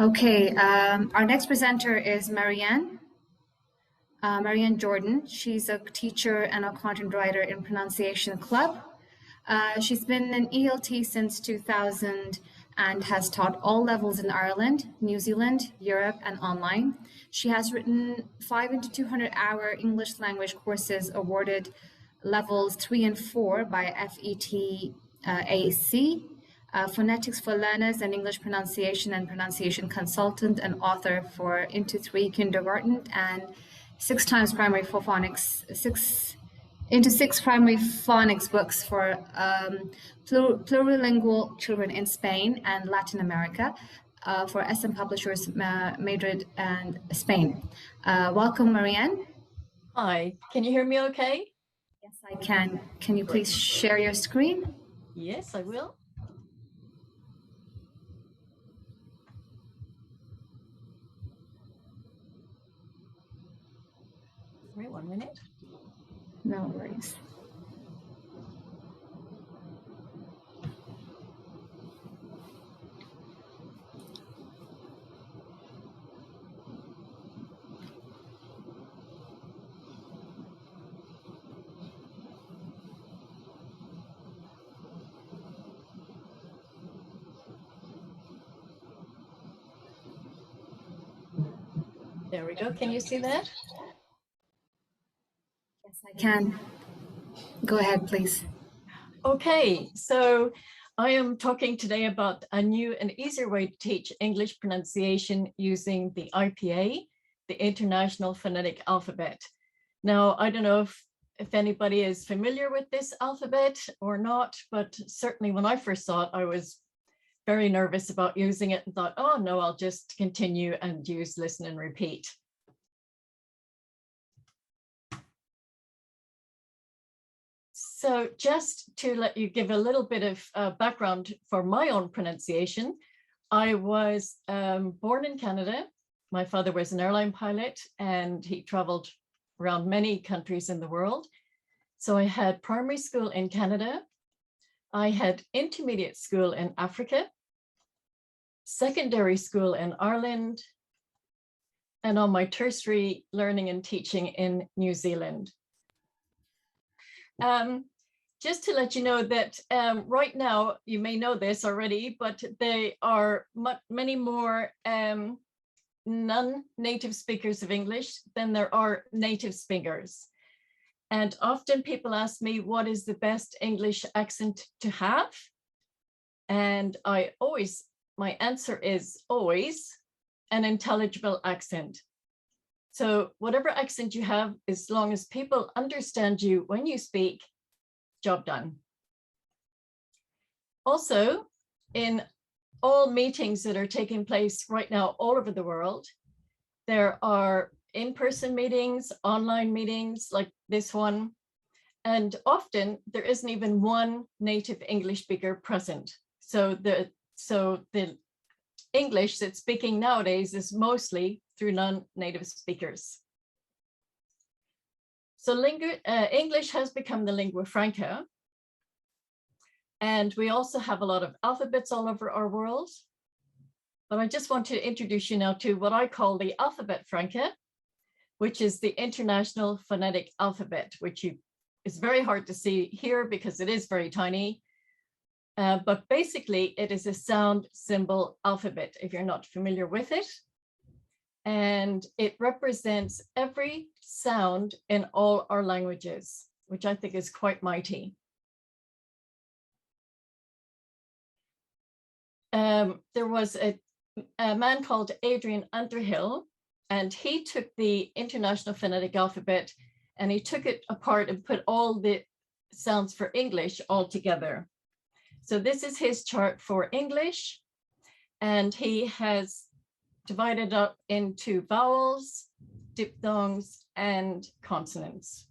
Okay, our next presenter is Marianne Jordan. She's a teacher and a content writer in Pronunciation Club. She's been an ELT since 2000 and has taught all levels in Ireland, New Zealand, Europe, and online. She has written 5 into 200-hour English language courses awarded levels 3 and 4 by FETAC, Phonetics for Learners, and English pronunciation and pronunciation consultant and author for Into 3 Kindergarten and 6 times primary for phonics, 6 primary phonics books for plurilingual children in Spain and Latin America for SM Publishers Madrid and Spain. Welcome, Marianne. Hi, can you hear me okay? Yes, I can. Can you please share your screen? Yes, I will. Wait 1 minute. No worries. There we go. Can you see that? Yes, I can. Go ahead, please. Okay, so I am talking today about a new and easier way to teach English pronunciation using the IPA, the International Phonetic Alphabet. Now, I don't know if anybody is familiar with this alphabet or not, but certainly when I first saw it, I was very nervous about using it and thought, oh no, I'll just continue and use listen and repeat. So just to let you give a little bit of background for my own pronunciation, I was born in Canada. My father was an airline pilot and he traveled around many countries in the world. So I had primary school in Canada. I had intermediate school in Africa, secondary school in Ireland, and on my tertiary learning and teaching in New Zealand. Just to let you know that right now, you may know this already, but there are many more non-native speakers of English than there are native speakers. And often people ask me, what is the best English accent to have? And my answer is always an intelligible accent. So whatever accent you have, as long as people understand you when you speak, job done. Also, in all meetings that are taking place right now all over the world, there are in-person meetings, online meetings like this one, and often there isn't even one native English speaker present. So the English that's speaking nowadays is mostly through non-native speakers. So English has become the lingua franca. And we also have a lot of alphabets all over our world. But I just want to introduce you now to what I call the alphabet franca, which is the International Phonetic Alphabet, which is very hard to see here because it is very tiny. But basically, it is a sound symbol alphabet, if you're not familiar with it. And it represents every sound in all our languages, which I think is quite mighty. There was a man called Adrian Underhill, and he took the International Phonetic Alphabet and he took it apart and put all the sounds for English all together. So this is his chart for English, and he has divided up into vowels, diphthongs, and consonants.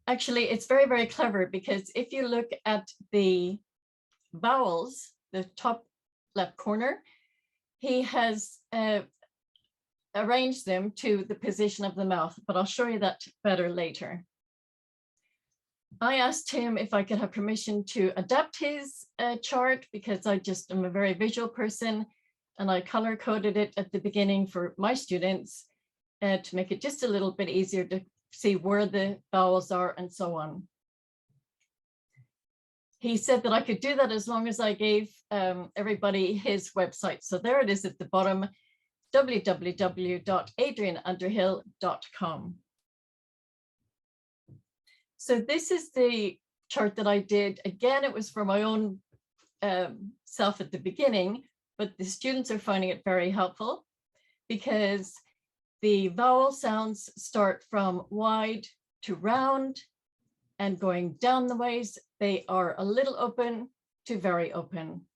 Actually, it's very, very clever because if you look at the vowels, the top left corner, he has arranged them to the position of the mouth, but I'll show you that better later. I asked him if I could have permission to adapt his chart because I just am a very visual person, and I color coded it at the beginning for my students to make it just a little bit easier to see where the vowels are and so on. He said that I could do that as long as I gave everybody his website. So there it is at the bottom, www.adrianunderhill.com. So this is the chart that I did. Again, it was for my own self at the beginning, but the students are finding it very helpful because the vowel sounds start from wide to round, and going down the ways, they are a little open to very open.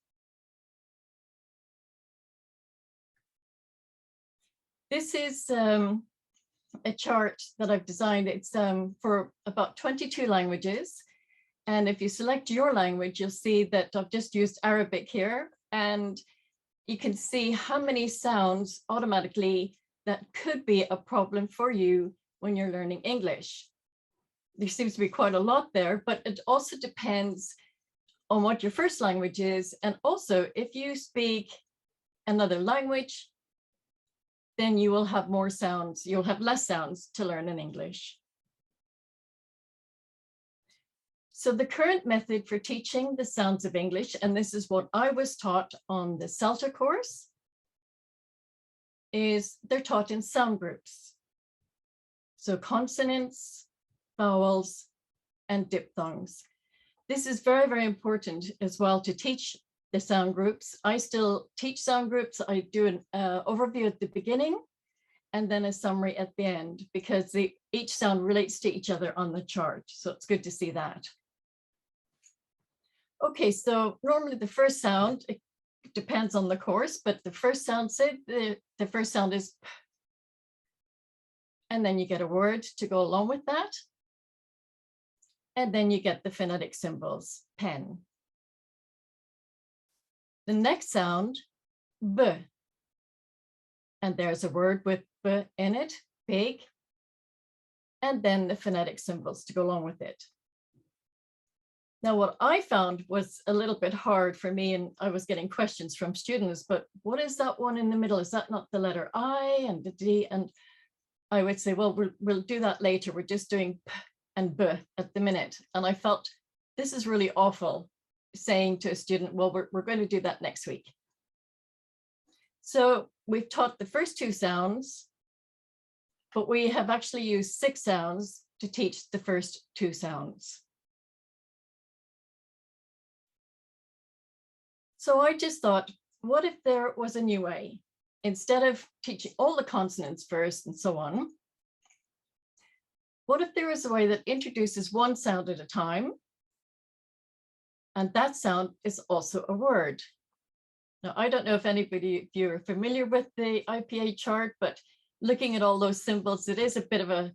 This is a chart that I've designed. It's for about 22 languages. And if you select your language, you'll see that I've just used Arabic here. And you can see how many sounds automatically that could be a problem for you when you're learning English. There seems to be quite a lot there, but it also depends on what your first language is. And also, if you speak another language, then you will have more sounds. You'll have less sounds to learn in English. So the current method for teaching the sounds of English, and this is what I was taught on the CELTA course, is they're taught in sound groups. So consonants, vowels, and diphthongs. This is very, very important as well to teach the sound groups. I still teach sound groups. I do an overview at the beginning and then a summary at the end because each sound relates to each other on the chart. So it's good to see that. Okay, so normally the first sound, it depends on the course, but the first sound, say the first sound is P, and then you get a word to go along with that. And then you get the phonetic symbols, pen. The next sound, B. And there's a word with B in it, big. And then the phonetic symbols to go along with it. Now, what I found was a little bit hard for me, and I was getting questions from students, but what is that one in the middle? Is that not the letter I and the D? And I would say, well, we'll do that later. We're just doing P and B at the minute. And I felt this is really awful saying to a student, well, we're going to do that next week. So we've taught the first two sounds, but we have actually used 6 sounds to teach the first 2 sounds. So I just thought, what if there was a new way? Instead of teaching all the consonants first and so on, what if there is a way that introduces one sound at a time? And that sound is also a word. Now, I don't know if anybody of you are familiar with the IPA chart, but looking at all those symbols, it is a bit of a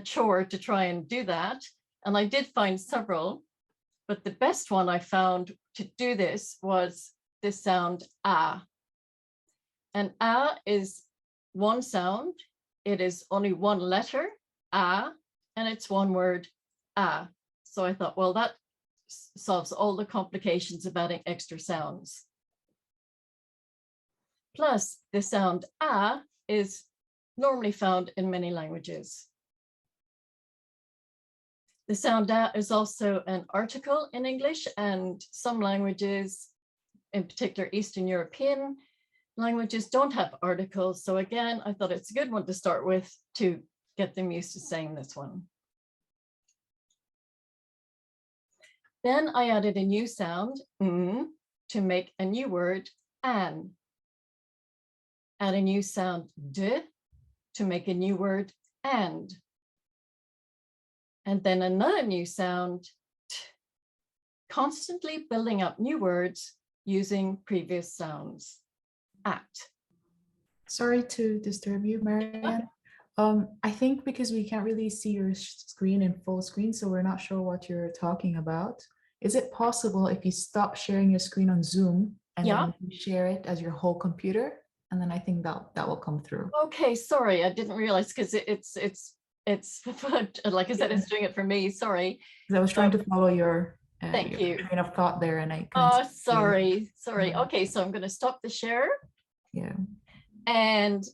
chore to try and do that. And I did find several, but the best one I found to do this was the sound ah. And ah is one sound. It is only one letter, ah, and it's one word, ah. So I thought, well, that solves all the complications of adding extra sounds. Plus, the sound ah is normally found in many languages. The sound ah is also an article in English, and some languages, in particular Eastern European languages, don't have articles. So again, I thought it's a good one to start with to get them used to saying this one. Then I added a new sound, to make a new word, an. Add a new sound, de, to make a new word, and. And then another new sound, t, constantly building up new words using previous sounds, at. Sorry to disturb you, Marianne. I think because we can't really see your screen in full screen, so we're not sure what you're talking about. Is it possible if you stop sharing your screen on Zoom and then you share it as your whole computer? And then I think that will come through. Okay, sorry, I didn't realize because it's like I said, it's doing it for me. Sorry. I was trying to follow your thank you train of thought there, and I couldn't. Oh, sorry. Okay, so I'm going to stop the share. Yeah. And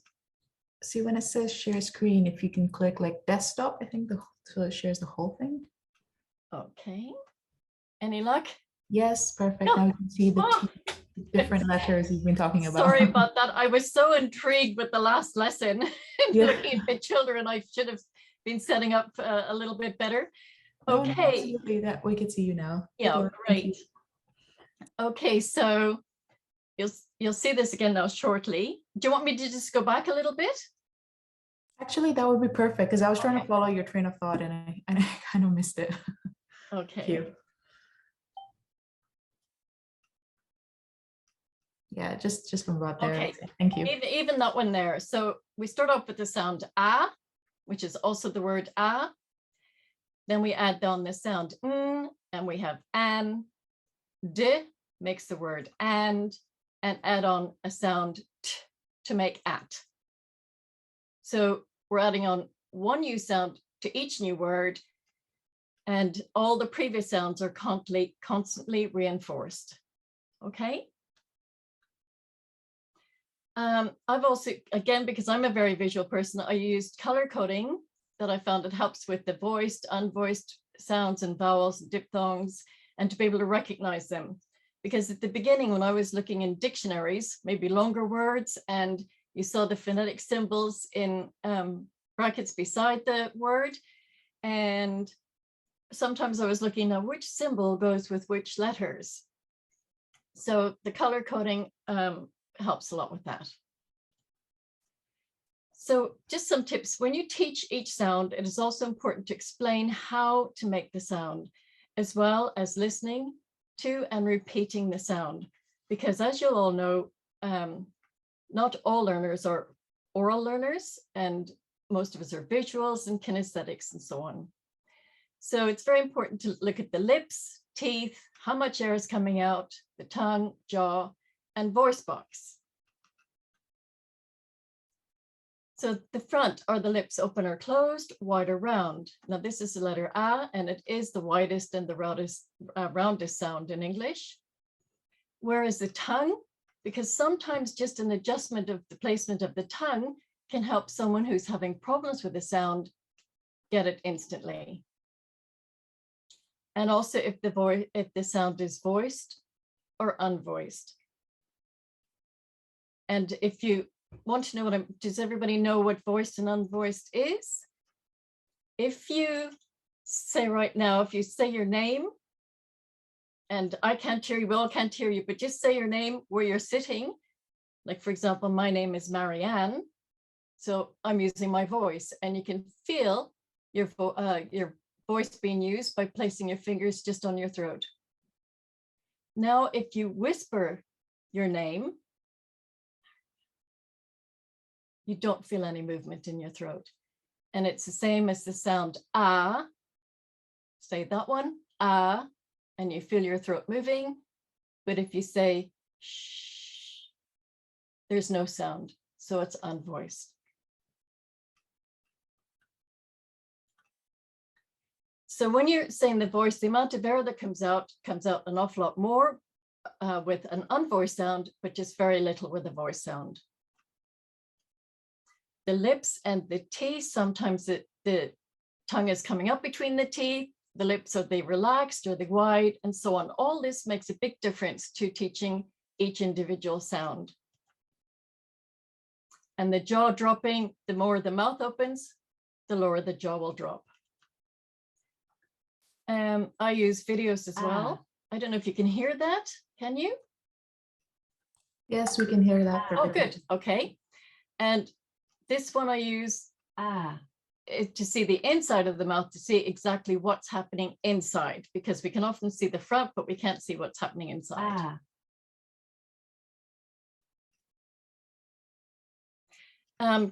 See, when it says share screen, if you can click like desktop, I think so it shares the whole thing. okay, any luck? Yes, perfect. Now you can see the Oh, different letters you've been talking about. sorry about that. I was so intrigued with the last lesson. Yeah. Looking at children, I should have been setting up a little bit better. No, Okay. absolutely. That we can see you now. Good Yeah, work. Thank you. great. Okay, so you'll see this again now shortly. Do you want me to just go back a little bit? Actually, that would be perfect because I was trying to Okay. follow your train of thought and I kind of missed it. Thank Okay. you. Yeah, just from about there. Okay. Thank you. Even that one there. So we start off with the sound a, which is also the word a. Then we add on the sound n, and we have an. D makes the word and add on a sound t to make at. So we're adding on one new sound to each new word, and all the previous sounds are constantly reinforced. Okay. I've also, again, because I'm a very visual person, I used color coding that I found it helps with the voiced, unvoiced sounds and vowels, diphthongs, and to be able to recognize them. Because at the beginning, when I was looking in dictionaries, maybe longer words, and you saw the phonetic symbols in brackets beside the word, and sometimes I was looking at which symbol goes with which letters. So the color coding helps a lot with that. So just some tips. When you teach each sound, it is also important to explain how to make the sound, as well as listening to and repeating the sound. Because as you'll all know, not all learners are oral learners, and most of us are visuals and kinesthetics and so on. So it's very important to look at the lips, teeth, how much air is coming out, the tongue, jaw, and voice box. So the front, are the lips open or closed, wide or round? Now this is the letter A, and it is the widest and the roundest sound in English. Where is the tongue? Because sometimes just an adjustment of the placement of the tongue can help someone who's having problems with the sound get it instantly. And also if the sound is voiced or unvoiced. And if you want to know does everybody know what voiced and unvoiced is? If you say right now, if you say your name, and I can't hear you, we all can't hear you, but just say your name where you're sitting. Like for example, my name is Marianne. So I'm using my voice, and you can feel your voice being used by placing your fingers just on your throat. Now, if you whisper your name, you don't feel any movement in your throat. And it's the same as the sound ah. Say that one, ah, and you feel your throat moving. But if you say shh, there's no sound, so it's unvoiced. So when you're saying the voice, the amount of air that comes out an awful lot more with an unvoiced sound, but just very little with a voice sound. The lips and the teeth, sometimes the tongue is coming up between the teeth, the lips, are they relaxed or they wide, and so on. All this makes a big difference to teaching each individual sound. And the jaw dropping, the more the mouth opens, the lower the jaw will drop. I use videos as well. I don't know if you can hear that. Can you? Yes, we can hear that perfectly. Oh, good. Okay. And this one I use to see the inside of the mouth, to see exactly what's happening inside, because we can often see the front, but we can't see what's happening inside.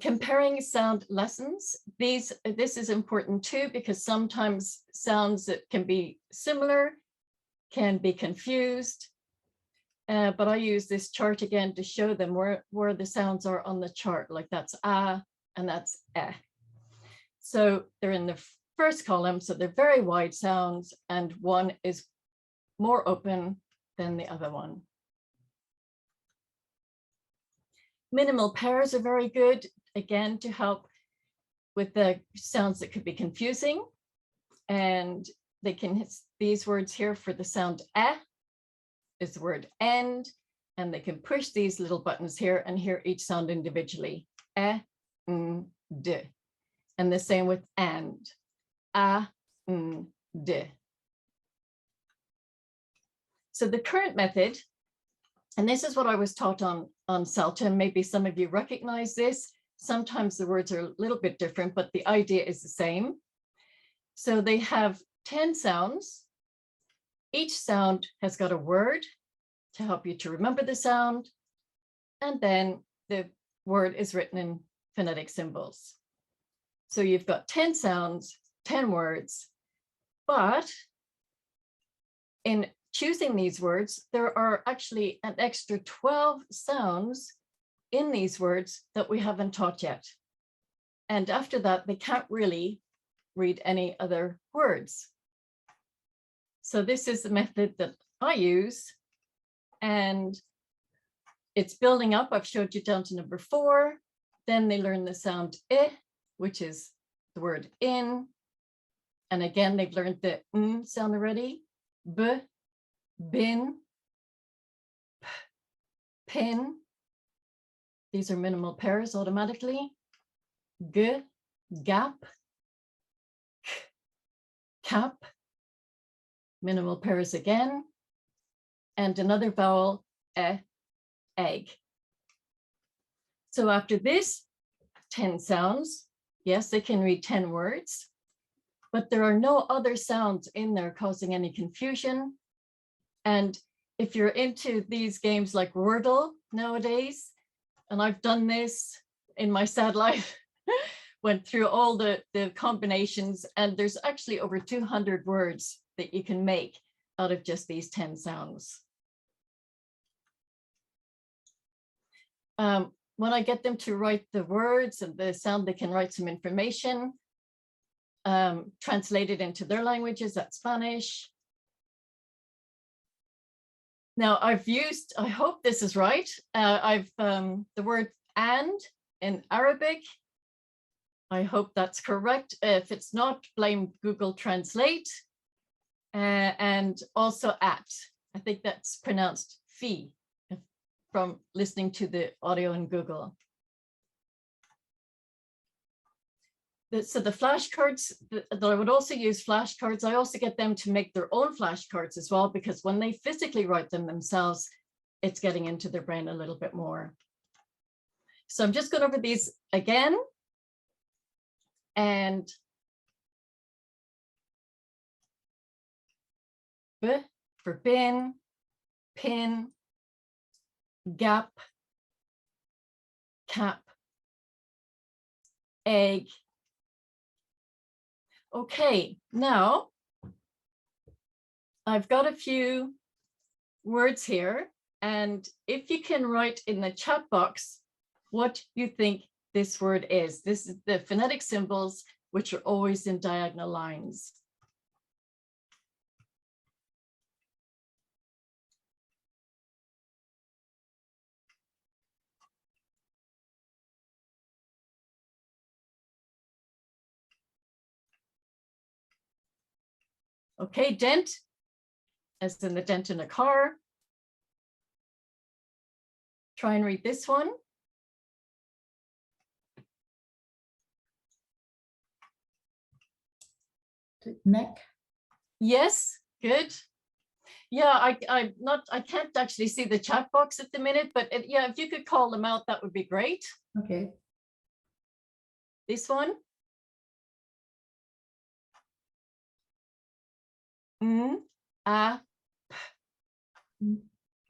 Comparing sound lessons, this is important too, because sometimes sounds that can be similar can be confused. But I use this chart again to show them where the sounds are on the chart, like that's ah and that's eh. So they're in the first column, so they're very wide sounds, and one is more open than the other one. Minimal pairs are very good, again, to help with the sounds that could be confusing. And they can hit these words here for the sound eh is the word end. And they can push these little buttons here and hear each sound individually. Eh, d. And the same with and. A, d. So the current method, and this is what I was taught on CELTA, and maybe some of you recognize this. Sometimes the words are a little bit different, but the idea is the same. So they have 10 sounds. Each sound has got a word to help you to remember the sound. And then the word is written in phonetic symbols. So you've got 10 sounds, 10 words, but in choosing these words, there are actually an extra 12 sounds in these words that we haven't taught yet. And after that, they can't really read any other words. So this is the method that I use, and it's building up. I've showed you down to number 4. Then they learn the sound I, which is the word in. And again, they've learned the n sound already. B, bin, p, pin. These are minimal pairs automatically. G, gap, k, cap. Minimal pairs again. And another vowel, e, egg. So after this 10 sounds, yes, they can read 10 words, but there are no other sounds in there causing any confusion. And if you're into these games like Wordle nowadays, and I've done this in my sad life, went through all the combinations, and there's actually over 200 words that you can make out of just these 10 sounds. When I get them to write the words and the sound, they can write some information, translated into their languages, that's Spanish. Now I've used, I hope this is right, the word and in Arabic. I hope that's correct. If it's not, blame Google Translate. And also at, I think that's pronounced fee from listening to the audio in Google. So the flashcards, that I would also use flashcards. I also get them to make their own flashcards as well, because when they physically write them themselves, it's getting into their brain a little bit more. So I'm just going over these again. And B for bin, pin, gap, cap, egg. Okay, now I've got a few words here, and if you can write in the chat box what you think this word is. This is the phonetic symbols, which are always in diagonal lines. Okay, dent, as in the dent in a car. Try and read this one. Neck. Yes, good. Yeah, I can't actually see the chat box at the minute, but yeah, if you could call them out, that would be great. Okay. This one.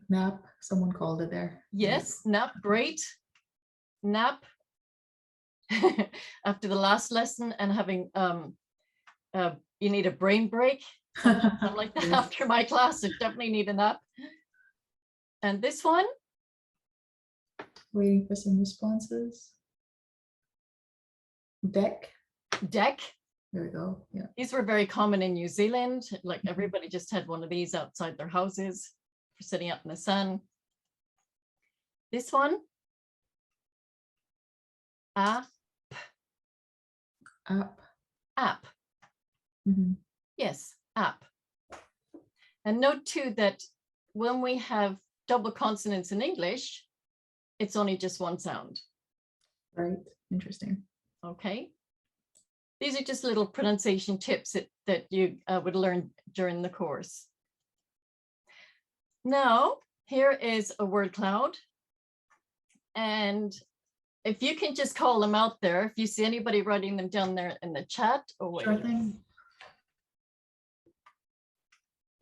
Nap, someone called it there. Yes, nap, great. Nap. After the last lesson and having, you need a brain break. Something like that. After my class, I definitely need a nap. And this one. Waiting for some responses. Deck. Deck. There we go. Yeah. These were very common in New Zealand. Like everybody just had one of these outside their houses for sitting out in the sun. This one. App. App. App. Mhm. Yes, app. And note too that when we have double consonants in English, it's only just one sound. Right. Interesting. Okay. These are just little pronunciation tips that you would learn during the course. Now, here is a word cloud. And if you can just call them out there, if you see anybody writing them down there in the chat. Oh, wait. Sure thing.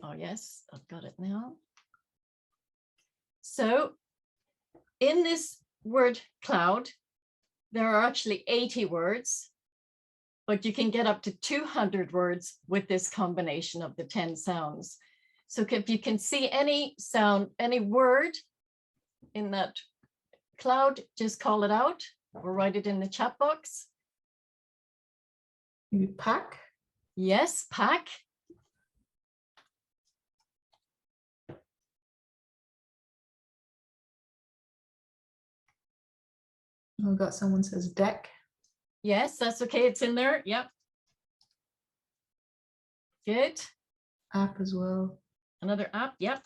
Oh, yes, I've got it now. So in this word cloud, there are actually 80 words, but you can get up to 200 words with this combination of the 10 sounds. So if you can see any sound, any word in that cloud, just call it out or write it in the chat box. Maybe pack. Yes, pack. Oh, got someone says deck. Yes, that's okay. It's in there. Yep. Good. App as well. Another app. Yep.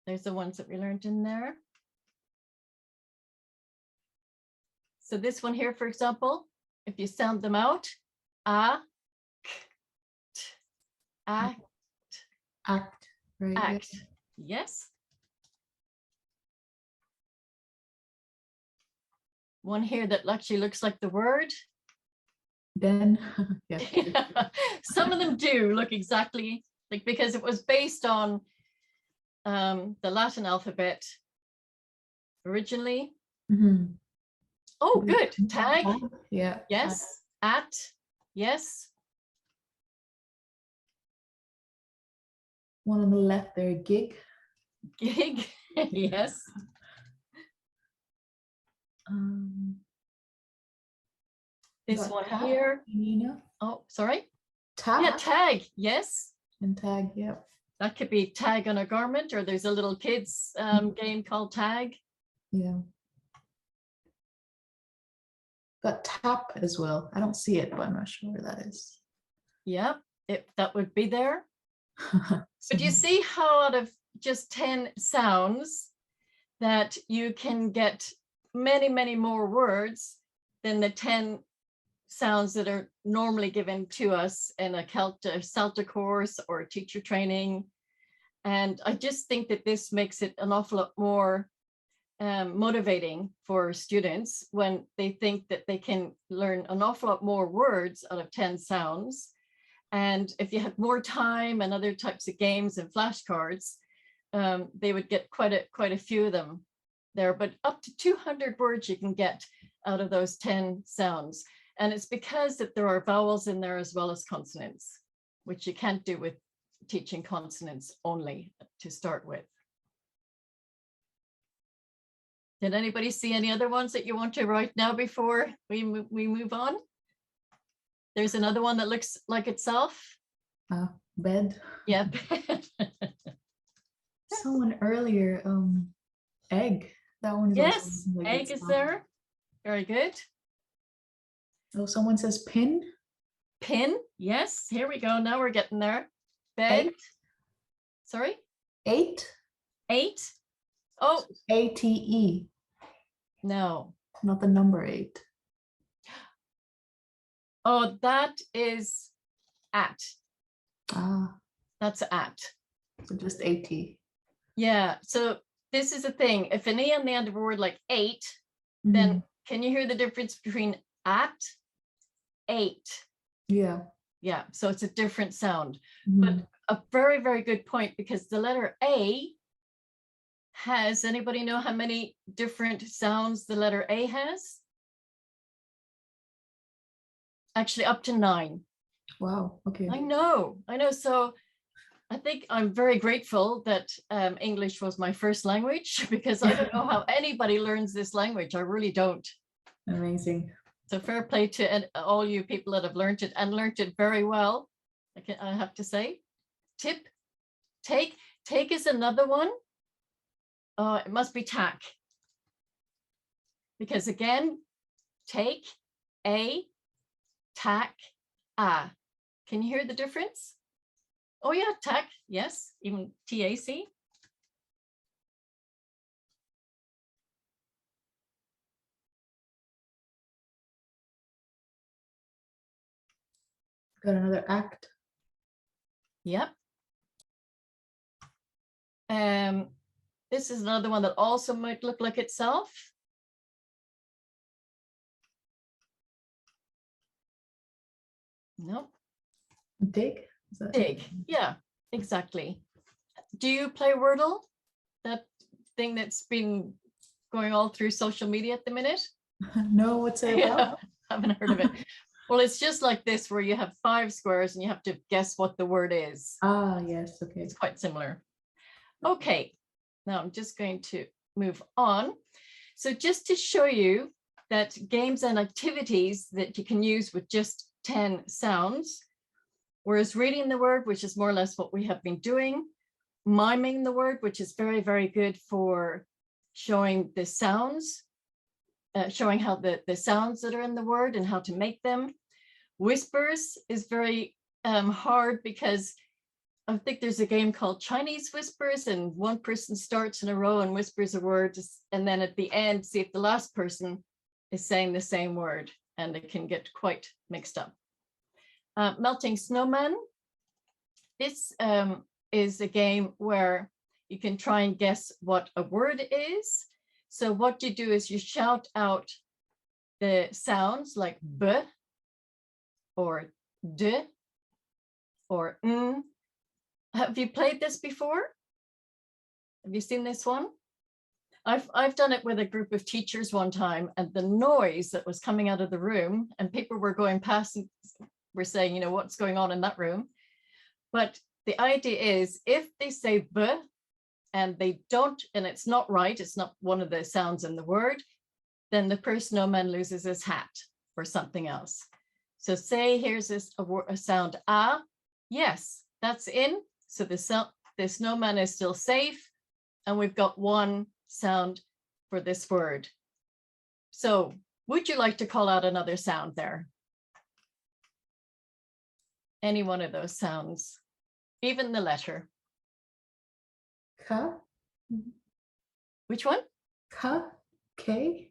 There's the ones that we learned in there. So this one here, for example, if you sound them out, act, act, Act. Right. yeah. act. Yes. One here that actually looks like the word. Then. Yeah. Some of them do look exactly like, because it was based on the Latin alphabet originally. Mhm. Oh, good. Tag. Yeah. Yes. At. Yes. One on the left there, gig. Gig. Yes. This got one tap, here. Nina. Oh, sorry. Tap Yeah, tag. Yes. and tag. Yeah. That could be tag on a garment, or there's a little kids game called tag. Yeah. Got tap as well. I don't see it, but I'm not sure where that is. Yeah, that would be there. But you see how out of just 10 sounds that you can get many, many more words than the 10 sounds that are normally given to us in a CELTA course or teacher training. And I just think that this makes it an awful lot more motivating for students when they think that they can learn an awful lot more words out of 10 sounds. And if you had more time and other types of games and flashcards, they would get quite a few of them there, but up to 200 words you can get out of those 10 sounds. And it's because that there are vowels in there as well as consonants, which you can't do with teaching consonants only to start with. Did anybody see any other ones that you want to write now before we move on? There's another one that looks like itself. Bed. Yeah. Someone earlier, egg. That one is Yes, also like egg is itself. there. Very good. Oh, someone says pin. Pin. Yes, here we go. Now we're getting there. Bed. Eight. Sorry. 8. 8. Oh, ATE. no. Not the number 8. Oh, that is at. That's at. So just AT. Yeah. So this is the thing. If an E on the end of a word like 8, then can you hear the difference between at, 8? Yeah. Yeah. So it's a different sound. But a very, very good point, because the letter A has, anybody know how many different sounds the letter A has? Actually, up to 9. Wow. Okay. I know. So I think I'm very grateful that English was my first language, because I don't know how anybody learns this language. I really don't. Amazing. So fair play to all you people that have learned it and learned it very well. I have to say. Tip, take is another one. it must be tack. Because again, take, a, tack, a. Can you hear the difference? Oh yeah, tack, yes, even TAC. Got another act. Yep. This is another one that also might look like itself. No. Dig? Is that Dig. Yeah, exactly. Do you play Wordle? That thing that's been going all through social media at the minute? No, what's it about? Yeah, haven't heard of it. Well, it's just like this, where you have 5 squares and you have to guess what the word is. Ah, yes, okay. It's quite similar. Okay, now I'm just going to move on. So just to show you that games and activities that you can use with just 10 sounds, whereas reading the word, which is more or less what we have been doing, miming the word, which is very, very good for showing the sounds, showing how the sounds that are in the word and how to make them. Whispers is very hard, because I think there's a game called Chinese Whispers, and one person starts in a row and whispers a word, and then at the end, see if the last person is saying the same word, and it can get quite mixed up. Melting Snowman. This is a game where you can try and guess what a word is. So what you do is you shout out the sounds like b, or d, or n. Have you played this before? Have you seen this one? I've done it with a group of teachers one time, and the noise that was coming out of the room, and people were going past and were saying, you know, what's going on in that room? But the idea is, if they say b and they don't, and it's not right, it's not one of the sounds in the word, then the snowman loses his hat or something else. So say here's a sound a, yes, that's in. So the snowman is still safe, and we've got one sound for this word. So would you like to call out another sound there? Any one of those sounds, even the letter. Ka? Which one? Ka? K?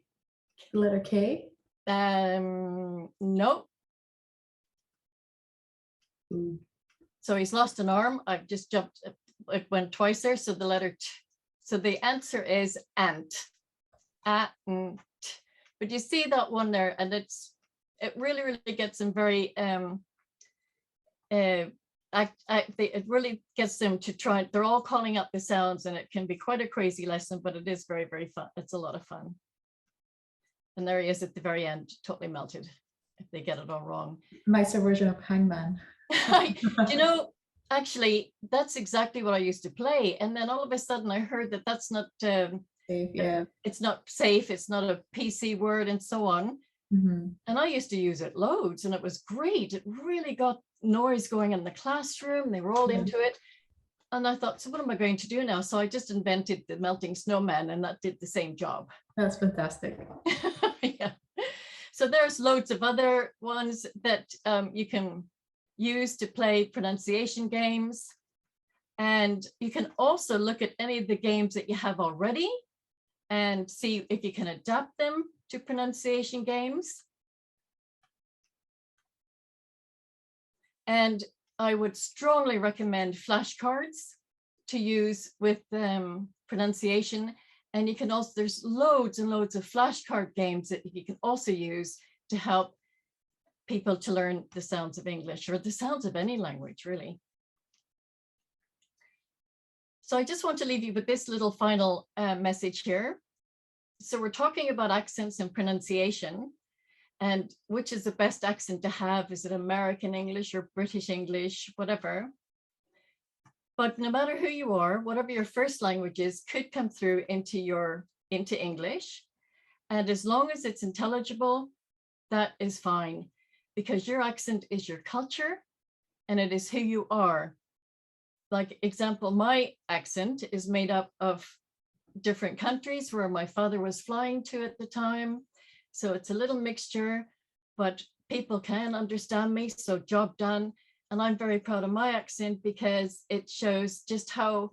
The letter K? No. Ooh. So he's lost an arm. I've just jumped, it went twice there. So the letter T. So the answer is ant. Ant. But you see that one there, and it really, really gets them very, it really gets them to try, they're all calling out the sounds, and it can be quite a crazy lesson, but it is very, very fun. It's a lot of fun. And there he is at the very end, totally melted, if they get it all wrong. Nicer version of Hangman. You know, actually, that's exactly what I used to play. And then all of a sudden I heard that that's not, Yeah. it's not safe, it's not a PC word, and so on. Mm-hmm. And I used to use it loads, and it was great. It really got noise going in the classroom. They were all into it. And I thought, so what am I going to do now? So I just invented the melting snowman, and that did the same job. That's fantastic. Yeah. So there's loads of other ones that you can use to play pronunciation games. And you can also look at any of the games that you have already and see if you can adapt them to pronunciation games. And I would strongly recommend flashcards to use with pronunciation. And you can also, there's loads and loads of flashcard games that you can also use to help people to learn the sounds of English, or the sounds of any language, really. So I just want to leave you with this little final message here. So we're talking about accents and pronunciation, and which is the best accent to have? Is it American English or British English, whatever? But no matter who you are, whatever your first language is, could come through into English. And as long as it's intelligible, that is fine, because your accent is your culture and it is who you are. Like example, my accent is made up of different countries where my father was flying to at the time. So it's a little mixture, but people can understand me, so job done. And I'm very proud of my accent because it shows just how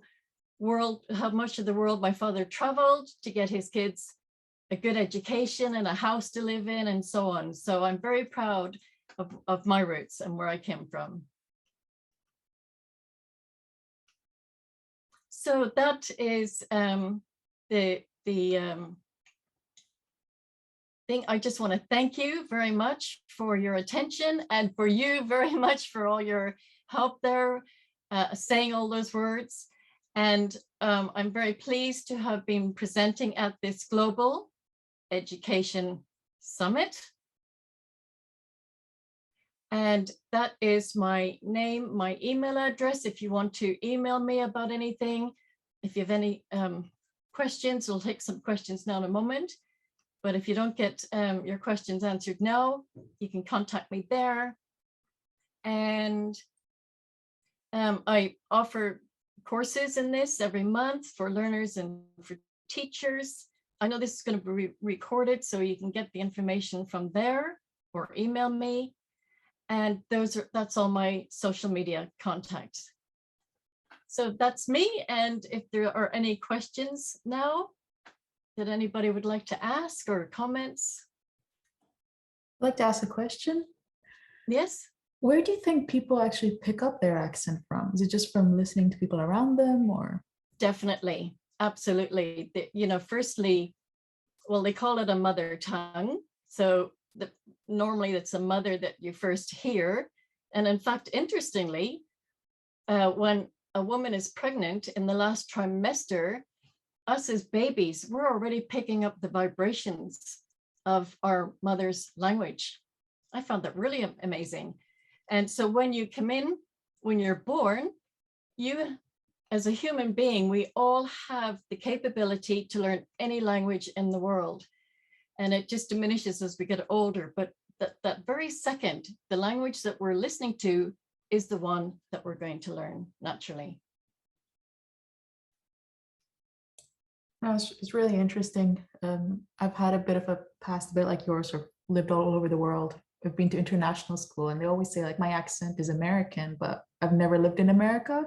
much of the world my father traveled to get his kids a good education and a house to live in and so on. So I'm very proud of my roots and where I came from. So that is the thing. I just want to thank you very much for your attention and for you very much for all your help there, saying all those words. And I'm very pleased to have been presenting at this Global Education Summit. And that is my name, my email address, if you want to email me about anything. If you have any questions, we'll take some questions now in a moment. But if you don't get your questions answered now, you can contact me there. And I offer courses in this every month for learners and for teachers. I know this is going to be recorded, so you can get the information from there or email me. And that's all my social media contacts. So that's me. And if there are any questions now that anybody would like to ask or comments. I'd like to ask a question. Yes. Where do you think people actually pick up their accent from? Is it just from listening to people around them, or? Definitely. Absolutely. Firstly, well, they call it a mother tongue. So normally it's a mother that you first hear. And in fact, interestingly, when a woman is pregnant in the last trimester, us as babies, we're already picking up the vibrations of our mother's language. I found that really amazing. And so when you come in, when you're born, you, as a human being, we all have the capability to learn any language in the world. And it just diminishes as we get older. But that very second, the language that we're listening to is the one that we're going to learn naturally. It's really interesting. I've had a bit of a past, a bit like yours, or lived all over the world. I've been to international school, and they always say like my accent is American, but I've never lived in America.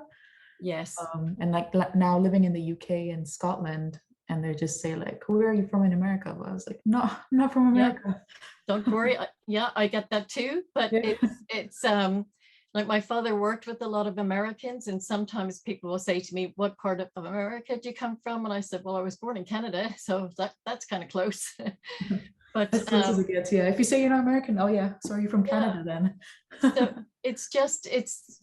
Yes. And like now living in the UK and Scotland, and they just say like, where are you from in America? Well, I was like, no, I'm not from America. Yeah. Don't worry. Yeah, I get that too. But Yeah. it's like my father worked with a lot of Americans, and sometimes people will say to me, what part of America do you come from? And I said, well, I was born in Canada, so that's kind of close. But as close as it gets, yeah. If you say you're not American, oh yeah, so are you from Canada then? So it's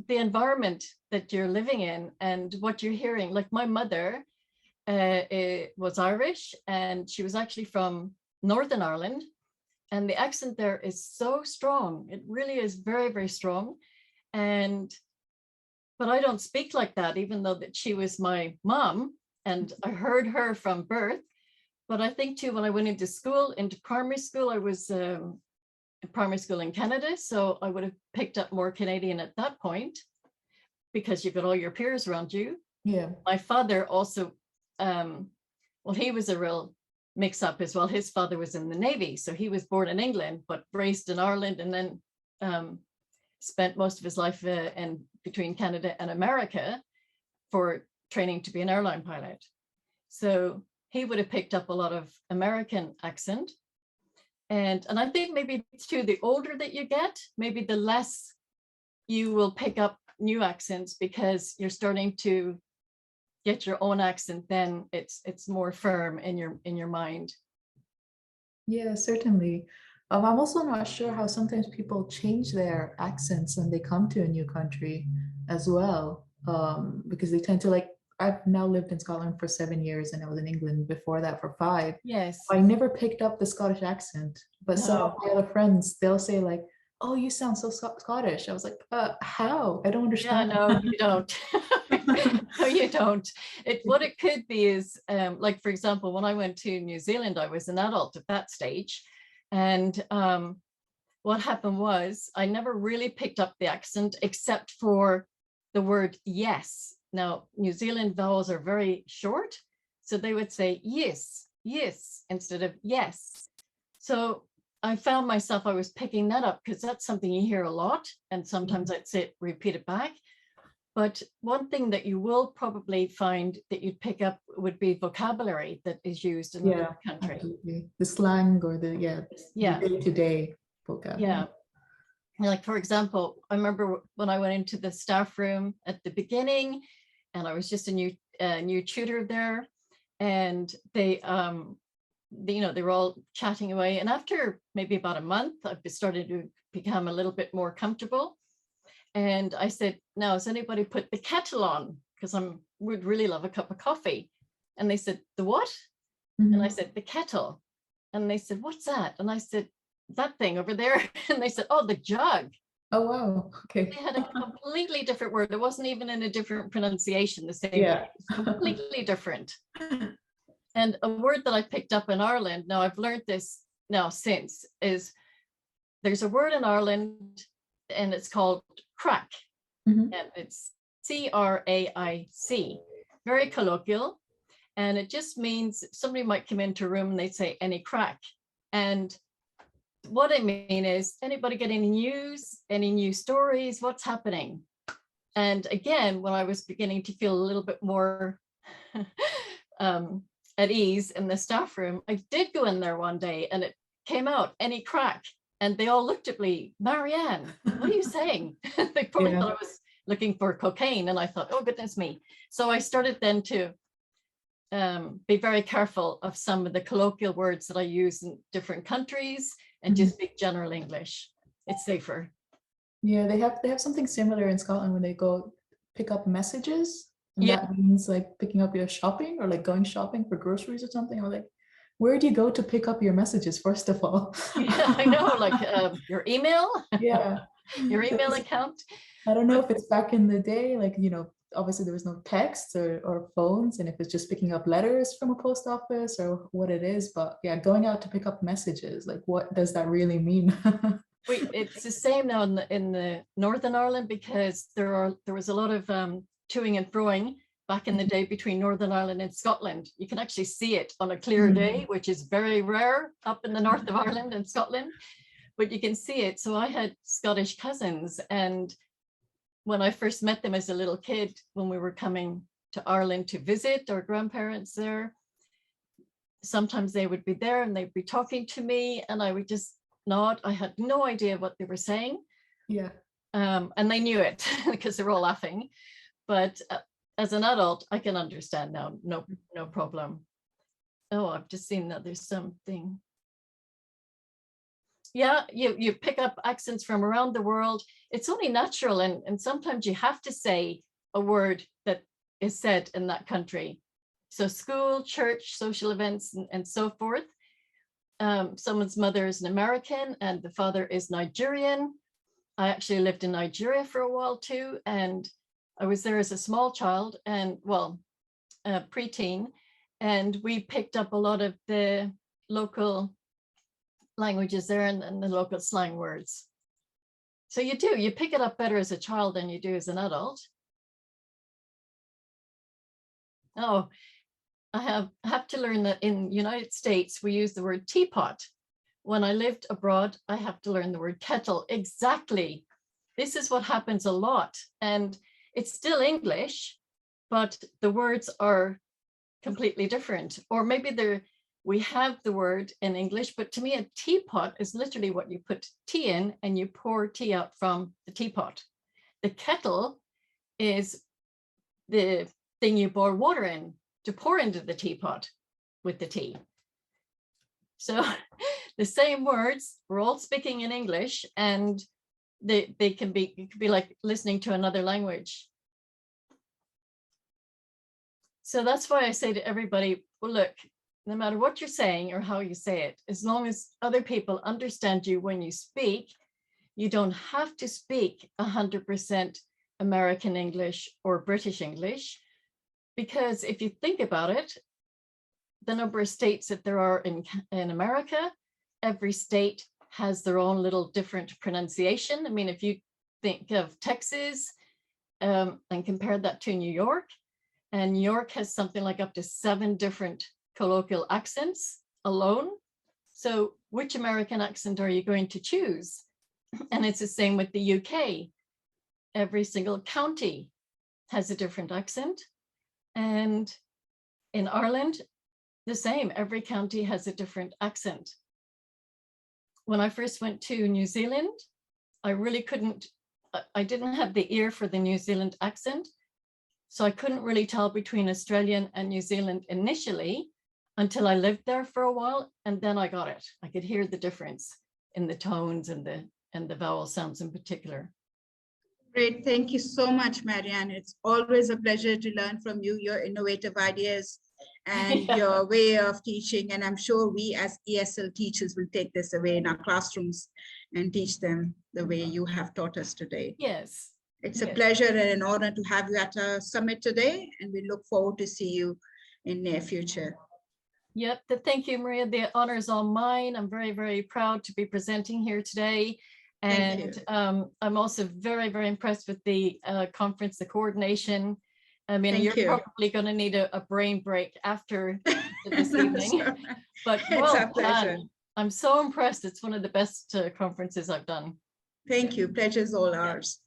the environment that you're living in and what you're hearing. Like my mother was Irish, and she was actually from Northern Ireland, and the accent there is so strong. It really is very, very strong. But I don't speak like that, even though that she was my mom and I heard her from birth. But I think too, when I went into primary school, I was in primary school in Canada. So I would have picked up more Canadian at that point because you've got all your peers around you. Yeah. My father also, well, he was a real mix up as well. His father was in the Navy. So he was born in England, but raised in Ireland, and then spent most of his life in between Canada and America for training to be an airline pilot. So he would have picked up a lot of American accent. And I think maybe too, the older that you get, maybe the less you will pick up new accents, because you're starting to get your own accent, then it's more firm in your mind. Yeah, certainly. I'm also not sure how sometimes people change their accents when they come to a new country as well, because they tend to like, I've now lived in Scotland for 7 years, and I was in England before that for 5. Yes. I never picked up the Scottish accent, but some of my other friends, they'll say like, oh, you sound so Scottish. I was like, how? I don't understand. Yeah, no, you don't. No, you don't. What it could be is, like, for example, when I went to New Zealand, I was an adult at that stage. And what happened was I never really picked up the accent except for the word yes. Now, New Zealand vowels are very short. So they would say yes, yes, instead of yes. So I found myself, I was picking that up because that's something you hear a lot. And sometimes I'd say, repeat it back. But one thing that you will probably find that you'd pick up would be vocabulary that is used in another country. Absolutely. The slang or the day-to-day vocabulary. Yeah. Like, for example, I remember when I went into the staff room at the beginning, and I was just a new tutor there, and they they were all chatting away. And after maybe about a month, I've started to become a little bit more comfortable. And I said, now, has anybody put the kettle on? Because would really love a cup of coffee. And they said, the what? And I said, the kettle. And they said, what's that? And I said, that thing over there. And they said, oh, the jug. Oh, wow. Okay. They had a completely different word. It wasn't even in a different pronunciation, the same word. It was completely different. And a word that I picked up in Ireland, now I've learned this now since, is there's a word in Ireland and it's called crack. And it's C-R-A-I-C, very colloquial. And it just means somebody might come into a room and they'd say, any crack. And what I mean is, anybody get any news, any new stories, what's happening? And again, when I was beginning to feel a little bit more at ease in the staff room, I did go in there one day and it came out, any crack. And they all looked at me, Marianne, what are you saying? They probably thought I was looking for cocaine. And I thought, oh, goodness me. So I started then to be very careful of some of the colloquial words that I use in different countries and just speak general English. It's safer. Yeah, they have something similar in Scotland when they go pick up messages. And that means like picking up your shopping or like going shopping for groceries or something. Or like, where do you go to pick up your messages, first of all? Yeah, I know, like your email. Yeah. Your email account. I don't know if it's back in the day, like, obviously there was no texts or phones, and if it's just picking up letters from a post office or what it is, but yeah, going out to pick up messages, like what does that really mean? It's the same now in the Northern Ireland, because there was a lot of toing and froing back in the day between Northern Ireland and Scotland. You can actually see it on a clear day, which is very rare up in the north of Ireland and Scotland, but you can see it. So I had Scottish cousins, and when I first met them as a little kid, when we were coming to Ireland to visit our grandparents there, sometimes they would be there and they'd be talking to me and I would just nod. I had no idea what they were saying. Yeah. And they knew it because they were all laughing. But as an adult, I can understand now, no problem. Oh, I've just seen that there's something. Yeah, you pick up accents from around the world. It's only natural, and sometimes you have to say a word that is said in that country. So school, church, social events, and so forth. Someone's mother is an American and the father is Nigerian. I actually lived in Nigeria for a while too, and I was there as a small child and, well, preteen, and we picked up a lot of the local languages there and the local slang words. So you pick it up better as a child than you do as an adult. Oh, I have to learn that in United States, we use the word teapot. When I lived abroad, I have to learn the word kettle. Exactly. This is what happens a lot. And it's still English, but the words are completely different. Or maybe we have the word in English, but to me, a teapot is literally what you put tea in and you pour tea out from the teapot. The kettle is the thing you boil water in to pour into the teapot with the tea. So the same words, we're all speaking in English, and it can be like listening to another language. So that's why I say to everybody, well, look, no matter what you're saying or how you say it, as long as other people understand you when you speak, you don't have to speak 100% American English or British English, because if you think about it, the number of states that there are in America, every state has their own little different pronunciation. I mean, if you think of Texas and compare that to New York, and New York has something like up to 7 different colloquial accents alone. So which American accent are you going to choose? And it's the same with the UK. Every single county has a different accent. And in Ireland, the same, every county has a different accent. When I first went to New Zealand, I really couldn't, I didn't have the ear for the New Zealand accent. So I couldn't really tell between Australian and New Zealand initially until I lived there for a while. And then I got it. I could hear the difference in the tones and the vowel sounds in particular. Great. Thank you so much, Marianne. It's always a pleasure to learn from you, your innovative ideas and your way of teaching. And I'm sure we as ESL teachers will take this away in our classrooms and teach them the way you have taught us today. Yes. It's a pleasure and an honor to have you at our summit today. And we look forward to see you in near future. Yep. Thank you, Maria. The honor is all mine. I'm very, very proud to be presenting here today. And I'm also very, very impressed with the conference, the coordination. I mean, you're probably going to need a brain break after this evening, but well done. I'm so impressed. It's one of the best conferences I've done. Thank you. Pleasure's all ours.